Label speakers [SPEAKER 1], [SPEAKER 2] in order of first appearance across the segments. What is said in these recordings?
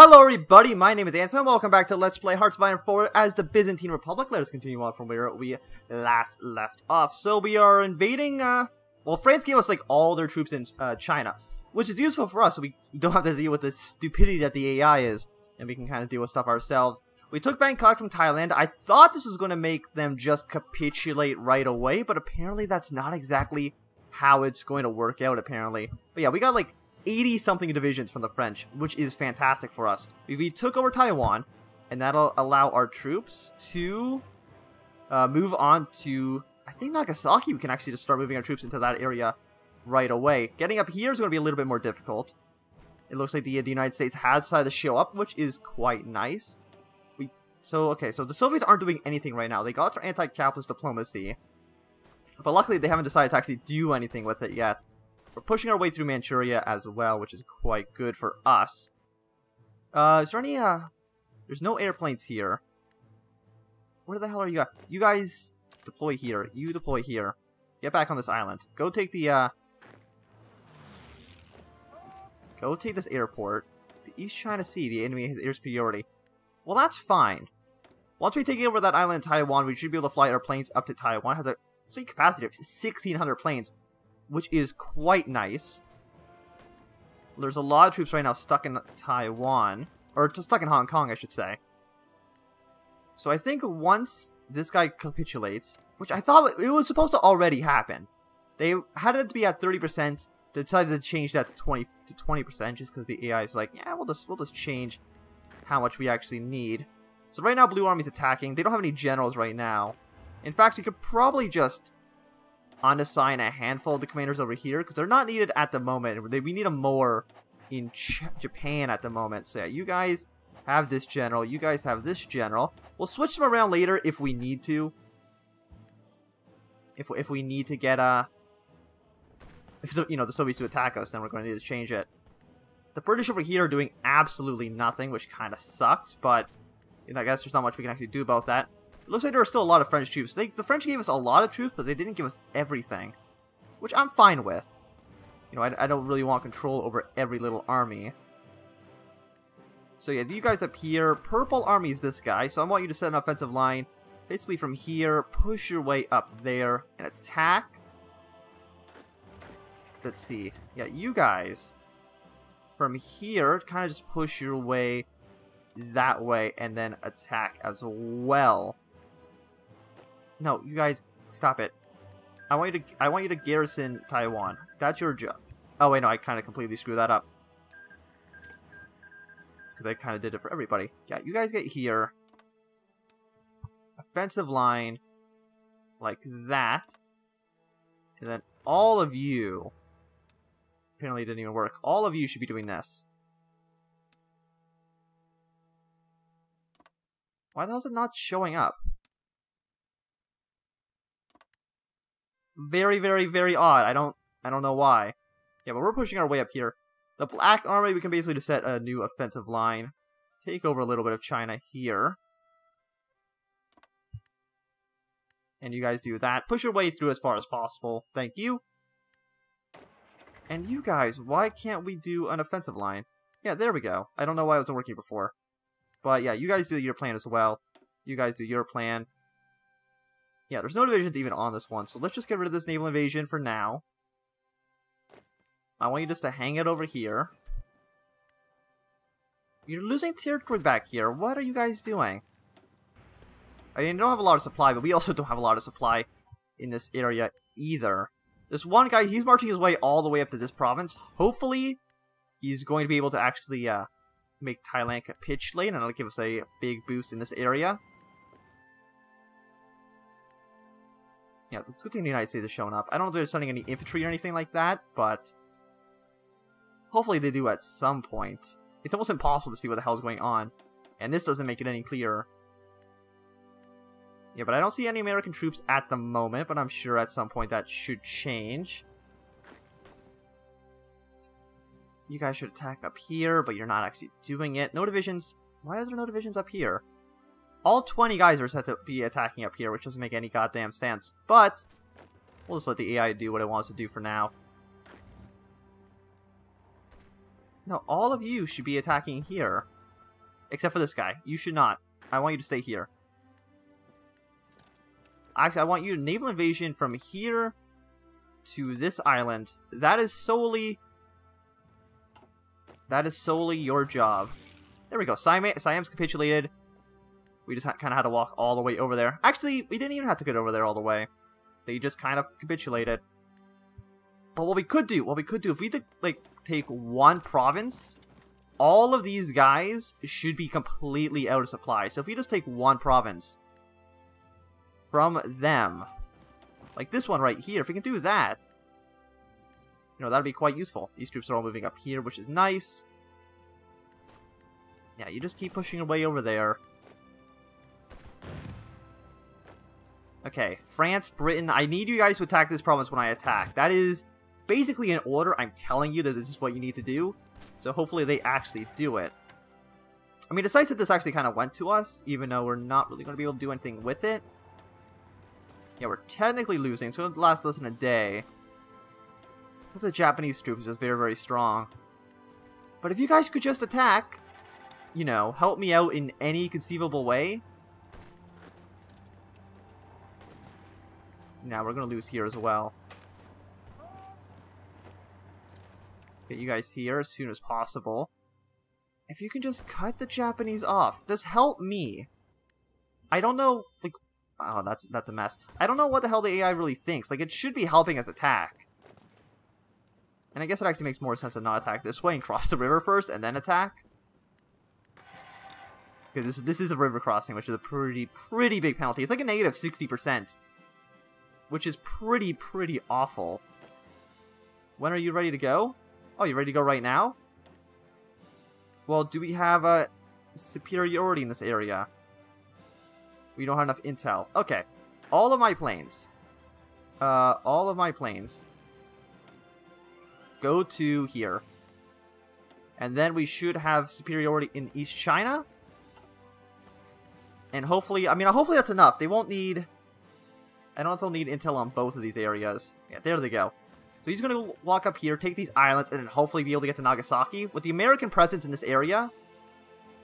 [SPEAKER 1] Hello everybody, my name is Anthony, welcome back to Let's Play Hearts of Iron 4 as the Byzantine Republic. Let us continue on from where we last left off. So we are invading, well, France gave us like all their troops in China, which is useful for us so we don't have to deal with the stupidity that the AI is, and we can kind of deal with stuff ourselves. We took Bangkok from Thailand. I thought this was going to make them just capitulate right away, but apparently that's not exactly how it's going to work out, apparently. But yeah, we got like 80-something divisions from the French, which is fantastic for us. We took over Taiwan, and that'll allow our troops to move on to, I think, Nagasaki. We can actually just start moving our troops into that area right away. Getting up here is going to be a little bit more difficult. It looks like the United States has decided to show up, which is quite nice. So the Soviets aren't doing anything right now. They got their anti-capitalist diplomacy, but luckily they haven't decided to actually do anything with it yet. We're pushing our way through Manchuria as well, which is quite good for us. Is there any, there's no airplanes here. Where the hell are you at? You guys deploy here. You deploy here. Get back on this island. Go take the, go take this airport. The East China Sea, the enemy has air superiority. Well, that's fine. Once we take over that island in Taiwan, we should be able to fly our planes up to Taiwan. It has a fleet capacity of 1,600 planes, which is quite nice. There's a lot of troops right now stuck in Taiwan, or just stuck in Hong Kong, I should say. So I think once this guy capitulates, which I thought it was supposed to already happen, they had it to be at 30%. They decided to change that to 20% just because the AI is like, yeah, we'll just change how much we actually need. So right now, Blue Army's attacking. They don't have any generals right now. In fact, we could probably just unassign a handful of the commanders over here because they're not needed at the moment. We need them more in Japan at the moment. So yeah, you guys have this general. You guys have this general. We'll switch them around later if we need to. If we need to get if the Soviets to attack us, then we're going to need to change it. The British over here are doing absolutely nothing, which kind of sucks, but I guess there's not much we can actually do about that. It looks like there are still a lot of French troops. The French gave us a lot of troops, but they didn't give us everything, which I'm fine with. I don't really want control over every little army. So yeah, you guys up here, Purple Army is this guy, so I want you to set an offensive line. Basically from here, push your way up there and attack. Let's see. Yeah, you guys from here, kind of just push your way that way and then attack as well. No, you guys, stop it. I want you to garrison Taiwan. That's your job. Oh wait, no, I kind of completely screwed that up because I kind of did it for everybody. Yeah, you guys get here. Offensive line like that, and then all of you. Apparently it didn't even work. All of you should be doing this. Why the hell is it not showing up? Very, very, very odd. I don't know why. Yeah, but we're pushing our way up here. The Black Army, we can basically just set a new offensive line. Take over a little bit of China here. And you guys do that. Push your way through as far as possible. Thank you. And you guys, why can't we do an offensive line? Yeah, there we go. I don't know why it wasn't working before. But yeah, you guys do your plan as well. You guys do your plan. Yeah, there's no divisions even on this one, so let's just get rid of this naval invasion for now. I want you just to hang it over here. You're losing territory back here. What are you guys doing? I mean, you don't have a lot of supply, but we also don't have a lot of supply in this area either. This one guy, he's marching his way all the way up to this province. Hopefully, he's going to be able to actually make Thailand capitulate, and that'll give us a big boost in this area. Yeah, it's a good thing the United States is showing up. I don't know if they're sending any infantry or anything like that, but hopefully they do at some point. It's almost impossible to see what the hell is going on, and this doesn't make it any clearer. Yeah, but I don't see any American troops at the moment, but I'm sure at some point that should change. You guys should attack up here, but you're not actually doing it. No divisions. Why is there no divisions up here? All 20 guys are set to be attacking up here, which doesn't make any goddamn sense. But we'll just let the AI do what it wants to do for now. No, all of you should be attacking here. Except for this guy. You should not. I want you to stay here. Actually, I want you to naval invasion from here to this island. That is solely your job. There we go. Siam's capitulated. We just kind of had to walk all the way over there. Actually, we didn't even have to get over there all the way. They just kind of capitulated. But what we could do, if we did, like, take one province, all of these guys should be completely out of supply. So if we just take one province from them, like this one right here, if we can do that, you know, that'd be quite useful. These troops are all moving up here, which is nice. Yeah, you just keep pushing away over there. Okay, France, Britain, I need you guys to attack this province when I attack. That is basically an order. I'm telling you, this is what you need to do. So hopefully they actually do it. I mean, it's nice that this actually kind of went to us, even though we're not really going to be able to do anything with it. Yeah, we're technically losing, so it'll last less than a day. Because the Japanese troops is very, very strong. But if you guys could just attack, you know, help me out in any conceivable way. Now we're going to lose here as well. Get you guys here as soon as possible. If you can just cut the Japanese off, just help me. I don't know, like, oh, that's a mess. I don't know what the hell the AI really thinks. Like, it should be helping us attack. And I guess it actually makes more sense to not attack this way and cross the river first and then attack. Because this is a river crossing, which is a pretty big penalty. It's like a negative 60%. Which is pretty awful. When are you ready to go? Oh, you ready to go right now? Well, do we have a superiority in this area? We don't have enough intel. Okay. All of my planes. Go to here. And then we should have superiority in East China. And hopefully, I mean, hopefully that's enough. They won't need... I don't need intel on both of these areas. Yeah, there they go. So he's going to walk up here, take these islands, and then hopefully be able to get to Nagasaki. With the American presence in this area,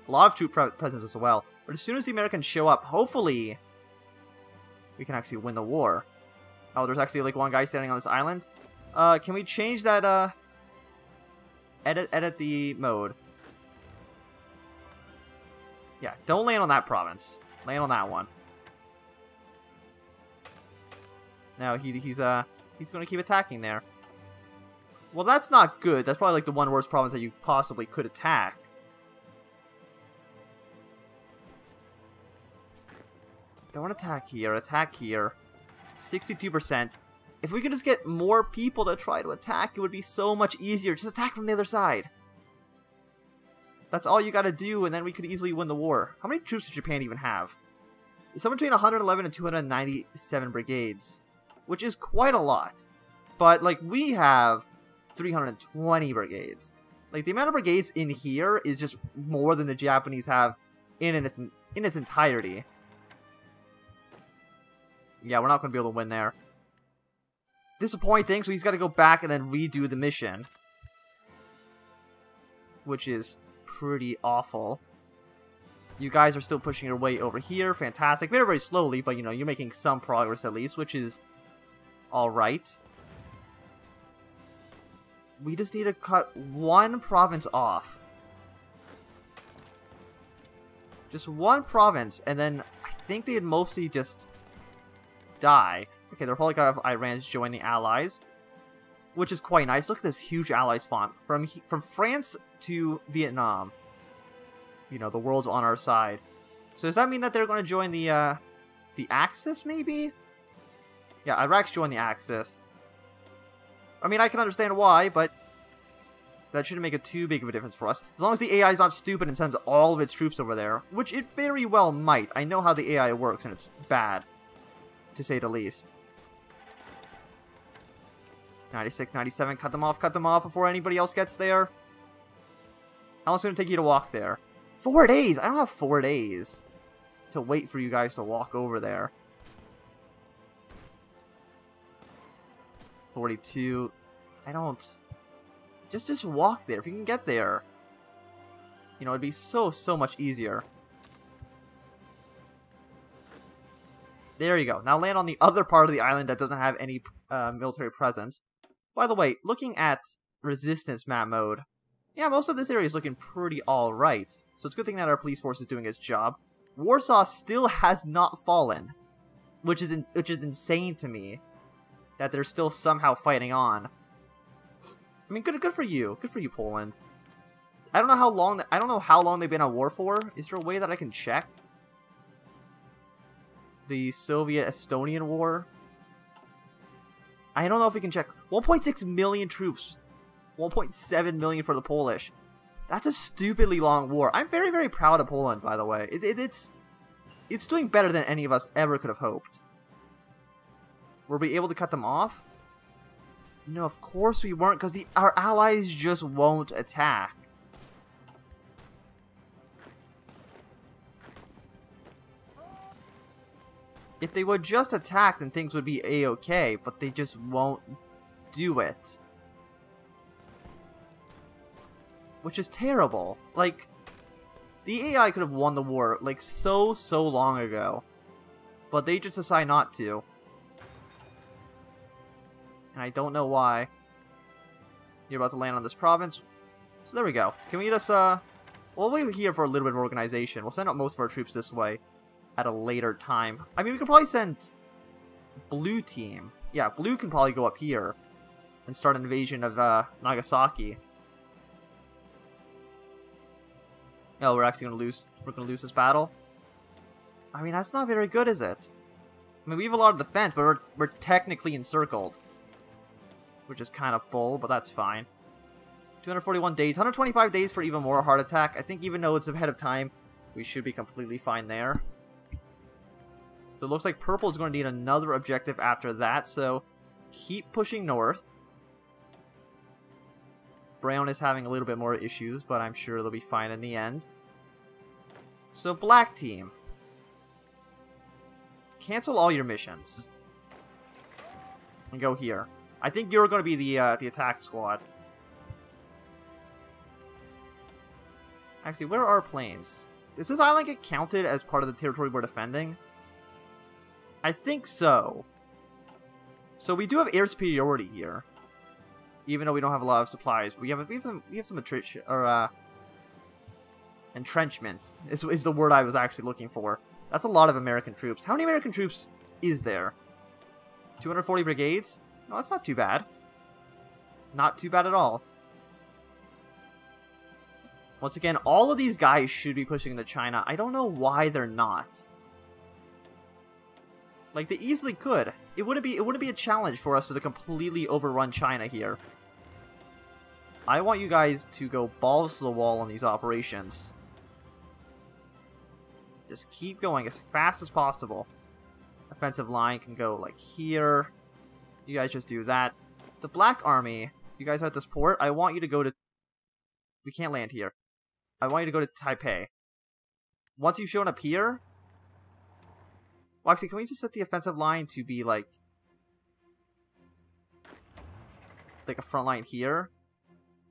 [SPEAKER 1] a lot of troop presence as well. But as soon as the Americans show up, hopefully we can actually win the war. Oh, there's actually like one guy standing on this island. Can we change that, edit the mode? Yeah, don't land on that province. Land on that one. Now he's going to keep attacking there. Well, that's not good. That's probably like the one worst province that you possibly could attack. Don't attack here. Attack here. 62%. If we could just get more people to try to attack, it would be so much easier. Just attack from the other side. That's all you gotta do, and then we could easily win the war. How many troops does Japan even have? It's somewhere between 111 and 297 brigades. Which is quite a lot. But, like, we have 320 brigades. Like, the amount of brigades in here is just more than the Japanese have in its entirety. Yeah, we're not going to be able to win there. Disappointing, so he's got to go back and then redo the mission. Which is pretty awful. You guys are still pushing your way over here. Fantastic. Very, very slowly, but, you know, you're making some progress at least, which is... alright. We just need to cut one province off. Just one province, and then I think they'd mostly just die. Okay, the Republic of Iran's joined the Allies, which is quite nice. Look at this huge Allies font. From France to Vietnam. You know, the world's on our side. So does that mean that they're going to join the Axis, maybe? Yeah, Iraq's joined the Axis. I mean, I can understand why, but that shouldn't make it too big of a difference for us. As long as the AI is not stupid and sends all of its troops over there, which it very well might. I know how the AI works, and it's bad, to say the least. 96, 97, cut them off before anybody else gets there. How long is it going to take you to walk there? 4 days! I don't have 4 days to wait for you guys to walk over there. 42. I don't... Just walk there if you can get there. You know, it'd be so much easier. There you go. Now land on the other part of the island that doesn't have any military presence. By the way, looking at resistance map mode, yeah, most of this area is looking pretty alright. So it's a good thing that our police force is doing its job. Warsaw still has not fallen, which is insane to me, that they're still somehow fighting on. I mean, good for you. Good for you, Poland. I don't know how long they've been at war for. Is there a way that I can check? The Soviet-Estonian War. I don't know if we can check. 1.6 million troops. 1.7 million for the Polish. That's a stupidly long war. I'm very, very proud of Poland, by the way. It's doing better than any of us ever could have hoped. Were we able to cut them off? No, of course we weren't, because our allies just won't attack. If they would just attack, then things would be a-okay, but they just won't do it. Which is terrible. Like, the AI could have won the war, like, so long ago. But they just decide not to. And I don't know why. You're about to land on this province. So there we go. Can we just, we'll wait here for a little bit of organization. We'll send out most of our troops this way at a later time. I mean, we could probably send Blue Team. Yeah, Blue can probably go up here and start an invasion of, Nagasaki. Oh, we're actually gonna lose. We're gonna lose this battle. I mean, that's not very good, is it? I mean, we have a lot of defense, but we're technically encircled, which is kind of bull, but that's fine. 241 days, 125 days for even more heart attack. I think even though it's ahead of time, we should be completely fine there. So it looks like purple is going to need another objective after that. So keep pushing north. Brown is having a little bit more issues, but I'm sure they'll be fine in the end. So black team, cancel all your missions and go here. I think you're going to be the attack squad. Actually, where are our planes? Does this island get counted as part of the territory we're defending? I think so. So we do have air superiority here, even though we don't have a lot of supplies. We have some attrition or entrenchments is the word I was actually looking for. That's a lot of American troops. How many American troops is there? 240 brigades? No, that's not too bad. Not too bad at all. Once again, all of these guys should be pushing into China. I don't know why they're not. Like, they easily could. It wouldn't be a challenge for us to completely overrun China here. I want you guys to go balls to the wall on these operations. Just keep going as fast as possible. Offensive line can go like here. You guys just do that. The Black Army, you guys are at this port. I want you to go to... We can't land here. I want you to go to Taipei. Once you've shown up here... Well, actually, can we just set the offensive line to be like a front line here?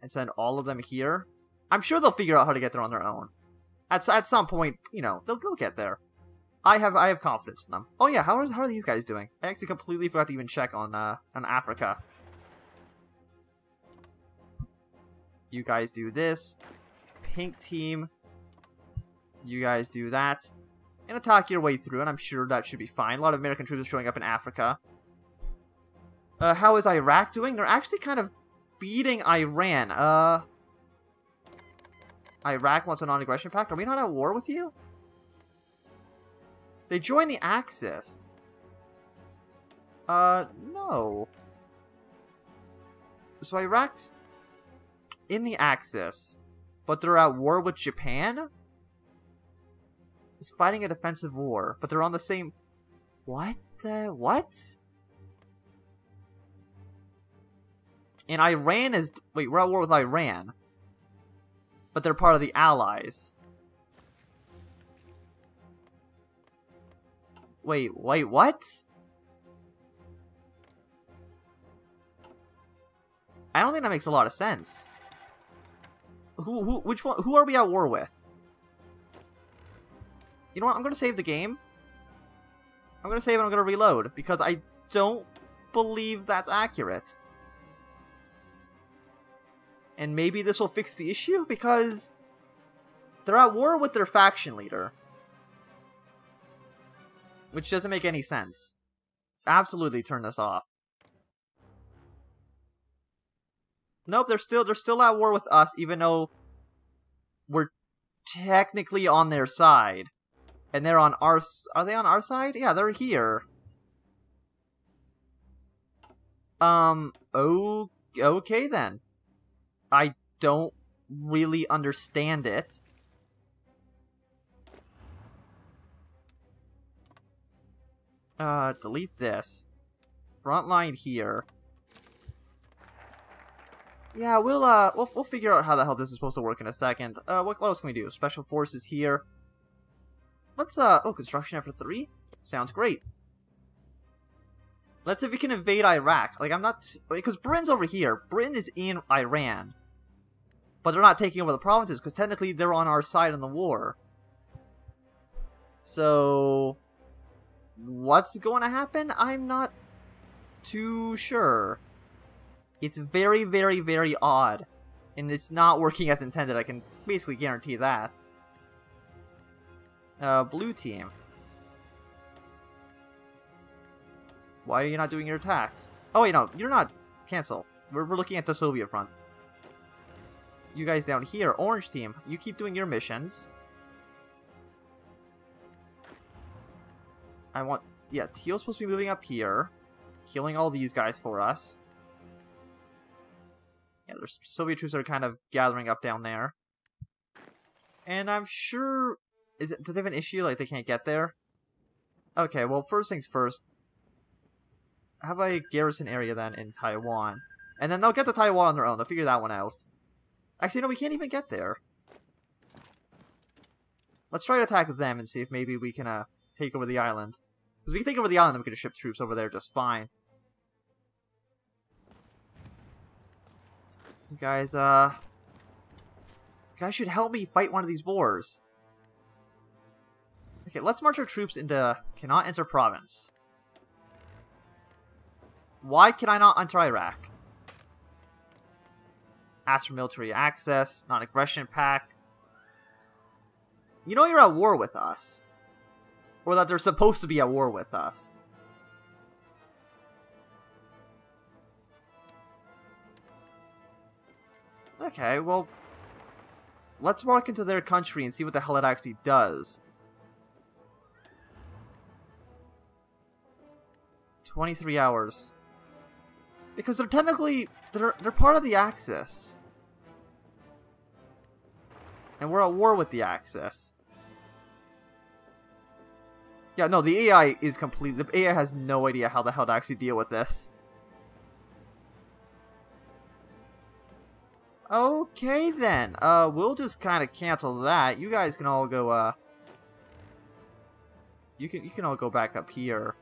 [SPEAKER 1] And send all of them here? I'm sure they'll figure out how to get there on their own. At some point, you know, they'll get there. I have confidence in them. Oh yeah, how are these guys doing? I actually completely forgot to even check on Africa. You guys do this. Pink team. You guys do that. And attack your way through, and I'm sure that should be fine. A lot of American troops are showing up in Africa. How is Iraq doing? They're actually kind of beating Iran. Iraq wants a non-aggression pact. Are we not at war with you? They joined the Axis. No. So Iraq's in the Axis, but they're at war with Japan? Is fighting a defensive war, but they're on the same... What? What? And Iran is... Wait, we're at war with Iran. But they're part of the Allies. Wait, what? I don't think that makes a lot of sense. Which one? Who are we at war with? You know what? I'm gonna save the game. I'm gonna save and I'm gonna reload because I don't believe that's accurate. And maybe this will fix the issue because they're at war with their faction leader. Which doesn't make any sense. Absolutely turn this off. Nope, they're still at war with us, even though we're technically on their side. And they're on our... Are they on our side? Yeah, they're here. Okay then. I don't really understand it. Delete this. Frontline here. Yeah, we'll figure out how the hell this is supposed to work in a second. What else can we do? Special forces here. Let's, oh, construction after 3? Sounds great. Let's see if we can invade Iraq. Like, I'm not... Because Britain's over here. Britain is in Iran. But they're not taking over the provinces, because technically they're on our side in the war. So... what's going to happen? I'm not too sure. It's very, very, very odd. And it's not working as intended, I can basically guarantee that. Blue team. Why are you not doing your attacks? Oh wait, no, you're not. Cancel. We're looking at the Soviet front. You guys down here, orange team, you keep doing your missions. I want... yeah, teal's supposed to be moving up here. Healing all these guys for us. Yeah, there's Soviet troops that are kind of gathering up down there. And I'm sure... do they have an issue? Like, they can't get there? Okay, well, first things first. Have a garrison area then in Taiwan. And then they'll get to Taiwan on their own. They'll figure that one out. Actually, no, we can't even get there. Let's try to attack them and see if maybe we can take over the island. Because we can take over the island, then we can just ship troops over there just fine. You guys should help me fight one of these wars. Okay, let's march our troops into... cannot enter province. Why can I not enter Iraq? Ask for military access, non-aggression pact. You know you're at war with us. Or that they're supposed to be at war with us. Okay, well... let's walk into their country and see what the hell it actually does. 23 hours. Because they're technically... They're part of the Axis. And we're at war with the Axis. Yeah, no, the AI is complete. The AI has no idea how the hell to actually deal with this. Okay, then. We'll just kind of cancel that. You guys can all go, You can all go back up here.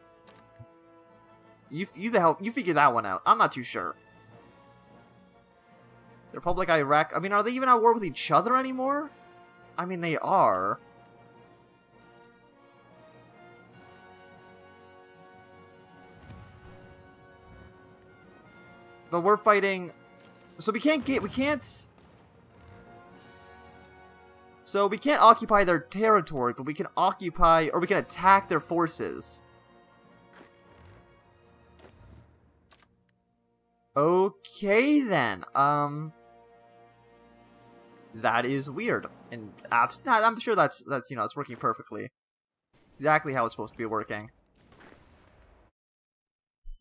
[SPEAKER 1] You figure that one out. I'm not too sure. The Republic of Iraq. I mean, are they even at war with each other anymore? I mean, they are. But we're fighting... So we can't occupy their territory, but we can occupy, or we can attack their forces. Okay then, that is weird, and I'm sure that's you know, it's working perfectly. Exactly how it's supposed to be working.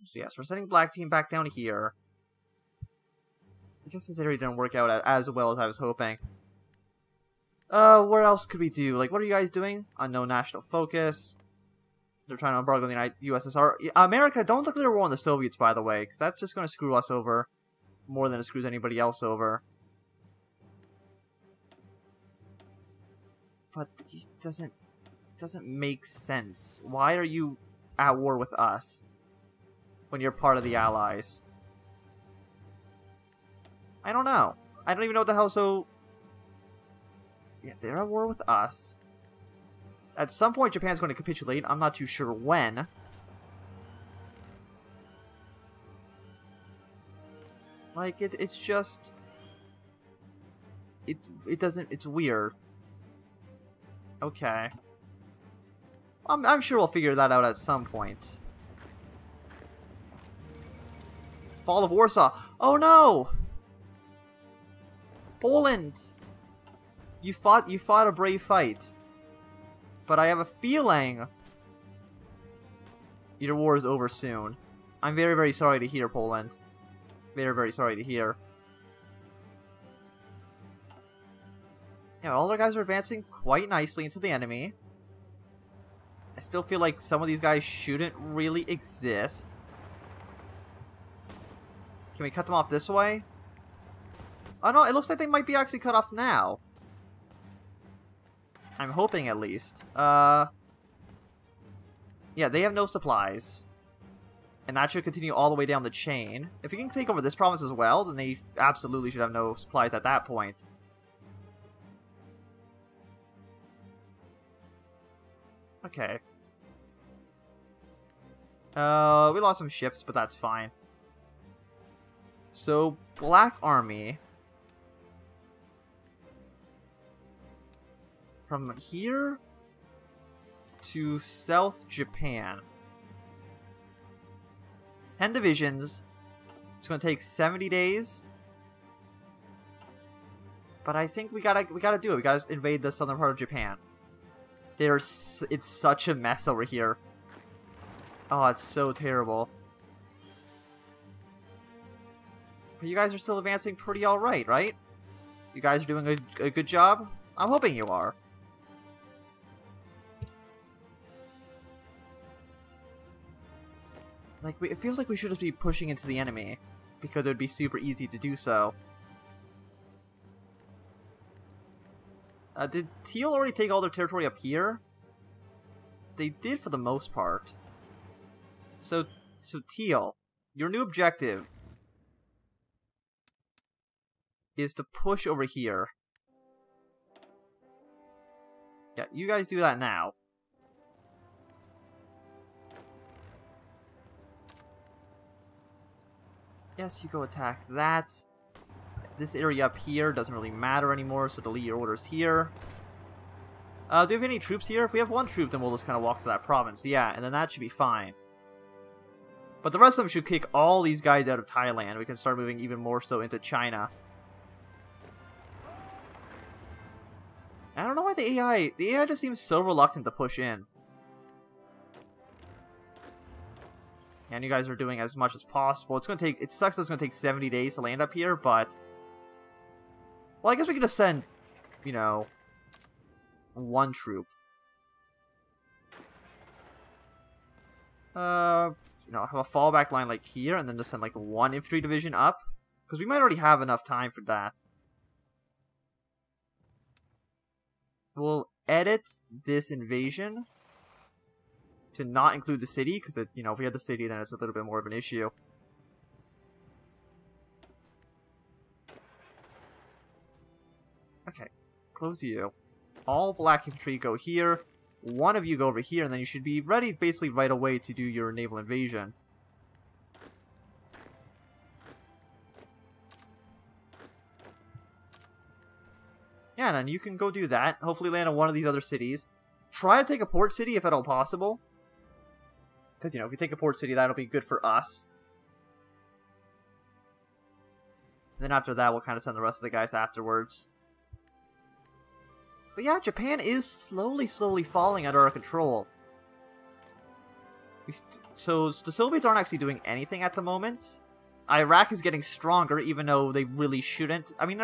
[SPEAKER 1] So yes, we're sending black team back down here. I guess this area didn't work out as well as I was hoping. What else could we do? Like, what are you guys doing? Unknown national focus. They're trying to embargo the USSR. America, don't declare war on the Soviets, by the way, because that's just going to screw us over more than it screws anybody else over. But it doesn't make sense. Why are you at war with us when you're part of the Allies? I don't know. I don't even know what the hell so Yeah, they're at war with us. At some point, Japan's going to capitulate. I'm not too sure when. Like, it's just... It doesn't... It's weird. Okay. I'm sure we'll figure that out at some point. Fall of Warsaw. Oh no! Poland! You fought a brave fight. But I have a feeling your war is over soon. I'm very, very sorry to hear, Poland. Very, very sorry to hear. Yeah, all our guys are advancing quite nicely into the enemy. I still feel like some of these guys shouldn't really exist. Can we cut them off this way? Oh no, it looks like they might be actually cut off now. I'm hoping at least. Yeah, they have no supplies. And that should continue all the way down the chain. If we can take over this province as well, then they absolutely should have no supplies at that point. Okay. We lost some ships, but that's fine. So, Black Army. From here to South Japan. 10 divisions. It's going to take 70 days. But I think we gotta do it. We gotta invade the southern part of Japan. It's such a mess over here. Oh, it's so terrible. But you guys are still advancing pretty alright, right? You guys are doing a good job? I'm hoping you are. Like, it feels like we should just be pushing into the enemy, because it would be super easy to do so. Did Teal already take all their territory up here? They did for the most part. So Teal, your new objective is to push over here. Yeah, you guys do that now. Yes, you go attack that. This area up here doesn't really matter anymore, so delete your orders here. Do we have any troops here? If we have one troop, then we'll just kind of walk to that province. Yeah, and then that should be fine. But the rest of them should kick all these guys out of Thailand. We can start moving even more so into China. I don't know why the AI just seems so reluctant to push in. And you guys are doing as much as possible. It's gonna take, it sucks that it's gonna take 70 days to land up here, but... Well, I guess we can just send, you know, one troop. You know, have a fallback line like here, and then just send like one infantry division up. Because we might already have enough time for that. We'll edit this invasion to not include the city, because, you know, if we had the city, then it's a little bit more of an issue. Okay, close you. All black infantry go here. One of you go over here, and then you should be ready basically right away to do your naval invasion. Yeah, and then you can go do that. Hopefully land on one of these other cities. Try to take a port city if at all possible. Because, you know, if you take a port city, that'll be good for us. And then after that, we'll kind of send the rest of the guys afterwards. But yeah, Japan is slowly falling under our control. So the Soviets aren't actually doing anything at the moment. Iraq is getting stronger, even though they really shouldn't. I mean,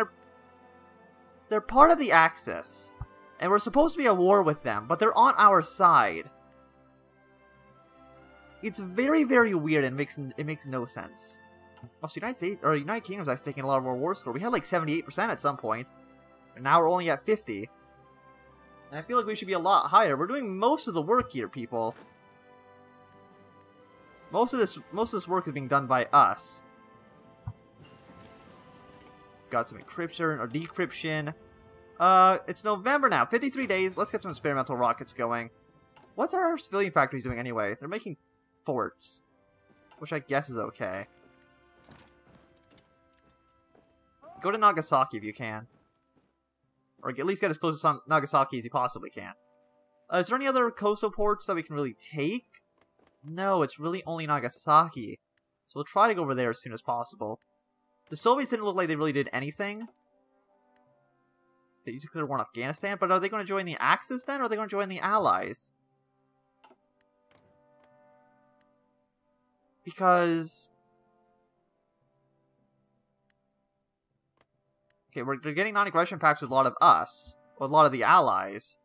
[SPEAKER 1] they're part of the Axis. And we're supposed to be at war with them, but they're on our side. It's very, very weird and it makes no sense. Also, United Kingdom's actually taking a lot more war score. We had like 78% at some point, and now we're only at 50. And I feel like we should be a lot higher. We're doing most of the work here, people. Most of this work is being done by us. Got some encryption or decryption. It's November now. 53 days. Let's get some experimental rockets going. What's our civilian factories doing anyway? They're making forts, which I guess is okay. Go to Nagasaki if you can. Or at least get as close to Nagasaki as you possibly can. Is there any other coastal ports that we can really take? No, it's really only Nagasaki. So we'll try to go over there as soon as possible. The Soviets didn't look like they really did anything. They declared war on Afghanistan, but are they going to join the Axis then, or are they going to join the Allies? Because... okay, they're getting non-aggression pacts with a lot of us. With a lot of the Allies.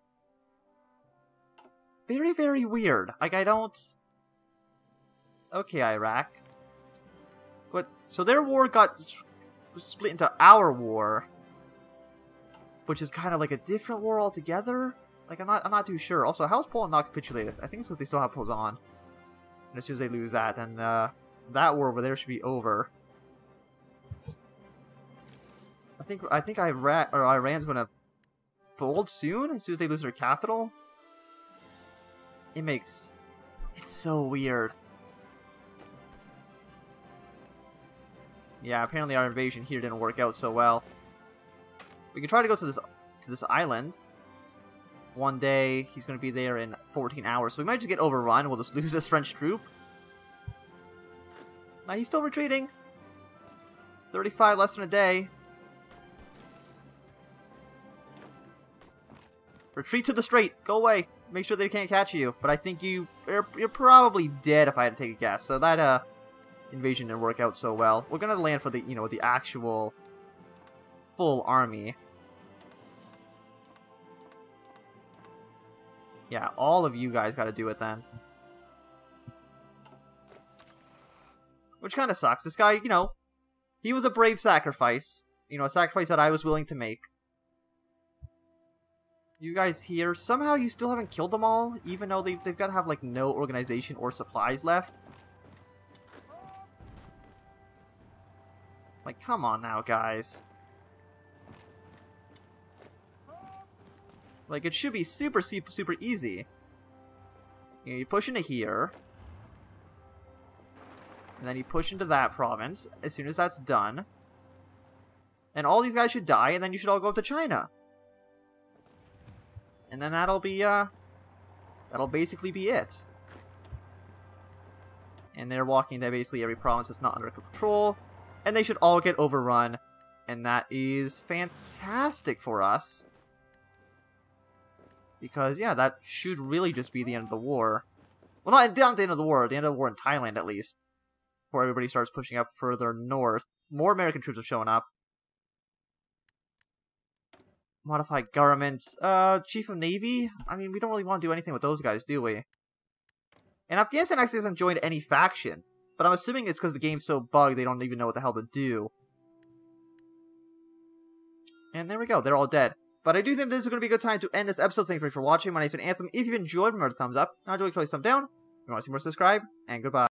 [SPEAKER 1] Very, very weird. Like, I don't... okay, Iraq. But, so their war got split into our war. Which is kind of like a different war altogether. Like, I'm not too sure. Also, how's Poland not capitulated? I think it's because they still have Poznan. And as soon as they lose that, then that war over there should be over. I think Iran's gonna fold soon as soon as they lose their capital. It's so weird. Yeah, apparently our invasion here didn't work out so well. We can try to go to this island. One day, he's going to be there in 14 hours, so we might just get overrun. We'll just lose this French troop. Now, he's still retreating. 35 less than a day. Retreat to the strait. Go away. Make sure they can't catch you. But I think you're probably dead if I had to take a guess. So that invasion didn't work out so well. We're gonna land for the the actual full army. Yeah, all of you guys got to do it then. Which kind of sucks. This guy, he was a brave sacrifice. A sacrifice that I was willing to make. You guys here, somehow you still haven't killed them all, even though they've got to have, like, no organization or supplies left. Like, come on now, guys. Like, it should be super, super, super easy. You push into here. And then you push into that province as soon as that's done. And all these guys should die, and then you should all go up to China. And then that'll basically be it. And they're walking to basically every province that's not under control. And they should all get overrun. And that is fantastic for us. Because, yeah, that should really just be the end of the war. Well, not the end of the war, the end of the war in Thailand, at least. Before everybody starts pushing up further north. More American troops have shown up. Modified government. Chief of Navy? I mean, we don't really want to do anything with those guys, do we? And Afghanistan actually hasn't joined any faction. But I'm assuming it's because the game's so bugged they don't even know what the hell to do. And there we go, they're all dead. But I do think this is going to be a good time to end this episode. Thank you for watching. My name's been Anthem. If you've enjoyed, remember to thumbs up. Not enjoyed, please thumb down. If you want to see more, subscribe. And goodbye.